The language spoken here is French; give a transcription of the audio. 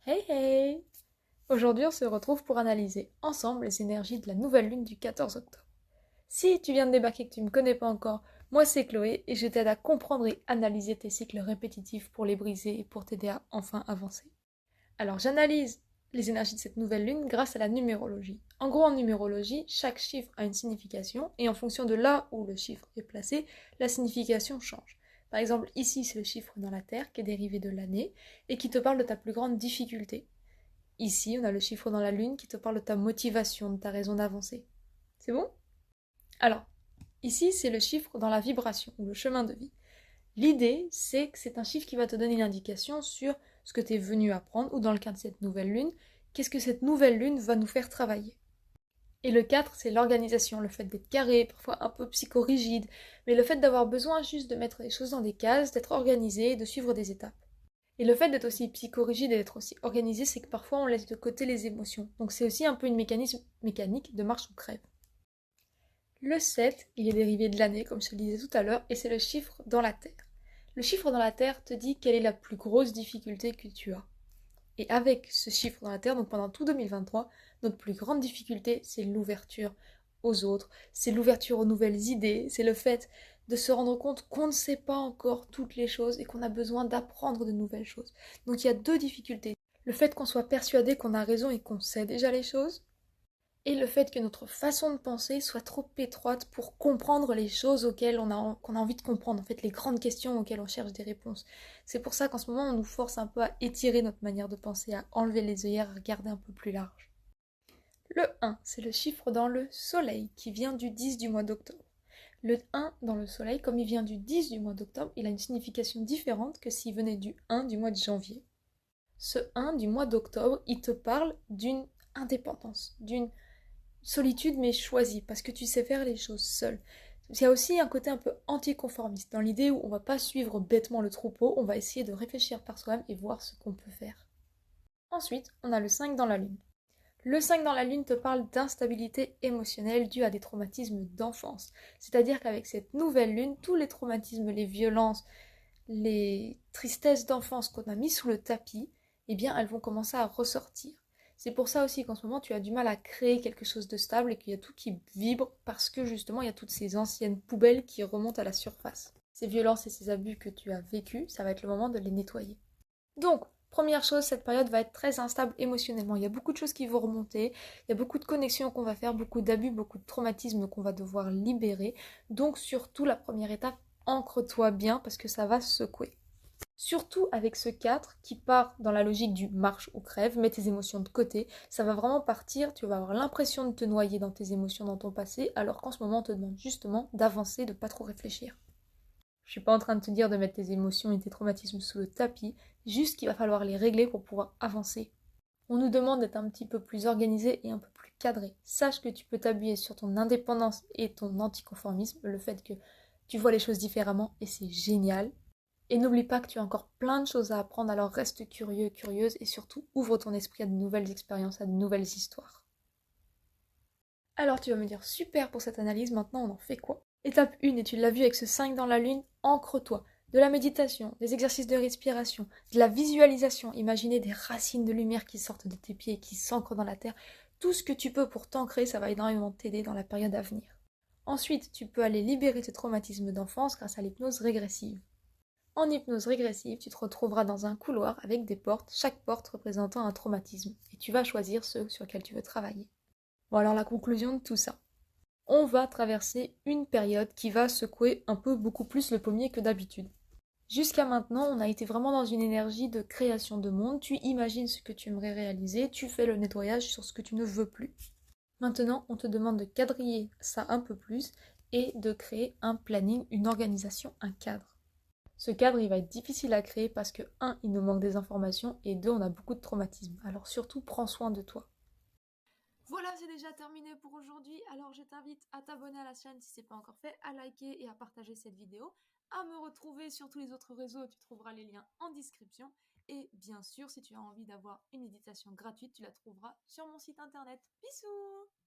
Hey hey! Aujourd'hui, on se retrouve pour analyser ensemble les énergies de la nouvelle lune du 14 octobre. Si tu viens de débarquer et que tu ne me connais pas encore, moi c'est Chloé et je t'aide à comprendre et analyser tes cycles répétitifs pour les briser et pour t'aider à enfin avancer. Alors j'analyse les énergies de cette nouvelle lune grâce à la numérologie. En gros, en numérologie, chaque chiffre a une signification et en fonction de là où le chiffre est placé, la signification change. Par exemple, ici c'est le chiffre dans la Terre qui est dérivé de l'année et qui te parle de ta plus grande difficulté. Ici, on a le chiffre dans la lune qui te parle de ta motivation, de ta raison d'avancer. C'est bon? Alors, ici, c'est le chiffre dans la vibration ou le chemin de vie. L'idée, c'est que c'est un chiffre qui va te donner une indication sur ce que tu es venu apprendre ou dans le cas de cette nouvelle lune, qu'est-ce que cette nouvelle lune va nous faire travailler. Et le 4, c'est l'organisation, le fait d'être carré, parfois un peu psychorigide, mais le fait d'avoir besoin juste de mettre les choses dans des cases, d'être organisé, de suivre des étapes. Et le fait d'être aussi psychorigide et d'être aussi organisé, c'est que parfois on laisse de côté les émotions. Donc c'est aussi un peu une mécanisme mécanique de marche ou crève. Le 7, il est dérivé de l'année, comme je te le disais tout à l'heure, et c'est le chiffre dans la Terre. Le chiffre dans la Terre te dit quelle est la plus grosse difficulté que tu as. Et avec ce chiffre dans la Terre, donc pendant tout 2023, notre plus grande difficulté, c'est l'ouverture aux autres, c'est l'ouverture aux nouvelles idées, c'est le fait de se rendre compte qu'on ne sait pas encore toutes les choses et qu'on a besoin d'apprendre de nouvelles choses. Donc il y a deux difficultés. Le fait qu'on soit persuadé qu'on a raison et qu'on sait déjà les choses, et le fait que notre façon de penser soit trop étroite pour comprendre les choses qu'on a envie de comprendre, en fait les grandes questions auxquelles on cherche des réponses. C'est pour ça qu'en ce moment on nous force un peu à étirer notre manière de penser, à enlever les œillères, à regarder un peu plus large. Le 1, c'est le chiffre dans le soleil qui vient du 10 du mois d'octobre. Le 1 dans le soleil, comme il vient du 10 du mois d'octobre, il a une signification différente que s'il venait du 1 du mois de janvier. Ce 1 du mois d'octobre, il te parle d'une indépendance, d'une solitude mais choisie, parce que tu sais faire les choses seul. Il y a aussi un côté un peu anticonformiste, dans l'idée où on va pas suivre bêtement le troupeau, on va essayer de réfléchir par soi-même et voir ce qu'on peut faire. Ensuite, on a le 5 dans la lune. Le 5 dans la lune te parle d'instabilité émotionnelle due à des traumatismes d'enfance. C'est-à-dire qu'avec cette nouvelle lune, tous les traumatismes, les violences, les tristesses d'enfance qu'on a mis sous le tapis, eh bien elles vont commencer à ressortir. C'est pour ça aussi qu'en ce moment tu as du mal à créer quelque chose de stable et qu'il y a tout qui vibre parce que justement il y a toutes ces anciennes poubelles qui remontent à la surface. Ces violences et ces abus que tu as vécus, ça va être le moment de les nettoyer. Donc, première chose, cette période va être très instable émotionnellement. Il y a beaucoup de choses qui vont remonter, il y a beaucoup de connexions qu'on va faire, beaucoup d'abus, beaucoup de traumatismes qu'on va devoir libérer. Donc, surtout, la première étape, ancre-toi bien parce que ça va secouer. Surtout avec ce 4 qui part dans la logique du marche ou crève, mets tes émotions de côté, ça va vraiment partir, tu vas avoir l'impression de te noyer dans tes émotions, dans ton passé, alors qu'en ce moment on te demande justement d'avancer, de pas trop réfléchir. Je suis pas en train de te dire de mettre tes émotions et tes traumatismes sous le tapis, juste qu'il va falloir les régler pour pouvoir avancer. On nous demande d'être un petit peu plus organisé et un peu plus cadré. Sache que tu peux t'appuyer sur ton indépendance et ton anticonformisme, le fait que tu vois les choses différemment et c'est génial. Et n'oublie pas que tu as encore plein de choses à apprendre, alors reste curieux, curieuse et surtout ouvre ton esprit à de nouvelles expériences, à de nouvelles histoires. Alors tu vas me dire super pour cette analyse, maintenant on en fait quoi? Étape 1, et tu l'as vu avec ce 5 dans la lune, ancre-toi. De la méditation, des exercices de respiration, de la visualisation, imaginer des racines de lumière qui sortent de tes pieds et qui s'ancrent dans la terre. Tout ce que tu peux pour t'ancrer, ça va énormément t'aider dans la période à venir. Ensuite, tu peux aller libérer tes traumatismes d'enfance grâce à l'hypnose régressive. En hypnose régressive, tu te retrouveras dans un couloir avec des portes, chaque porte représentant un traumatisme, et tu vas choisir ceux sur lesquels tu veux travailler. Bon alors la conclusion de tout ça. On va traverser une période qui va secouer un peu beaucoup plus le pommier que d'habitude. Jusqu'à maintenant, on a été vraiment dans une énergie de création de monde, tu imagines ce que tu aimerais réaliser, tu fais le nettoyage sur ce que tu ne veux plus. Maintenant, on te demande de quadriller ça un peu plus et de créer un planning, une organisation, un cadre. Ce cadre, il va être difficile à créer parce que, un, il nous manque des informations et deux, on a beaucoup de traumatismes. Alors surtout, prends soin de toi. Voilà, c'est déjà terminé pour aujourd'hui. Alors je t'invite à t'abonner à la chaîne si ce n'est pas encore fait, à liker et à partager cette vidéo, à me retrouver sur tous les autres réseaux, tu trouveras les liens en description. Et bien sûr, si tu as envie d'avoir une méditation gratuite, tu la trouveras sur mon site internet. Bisous!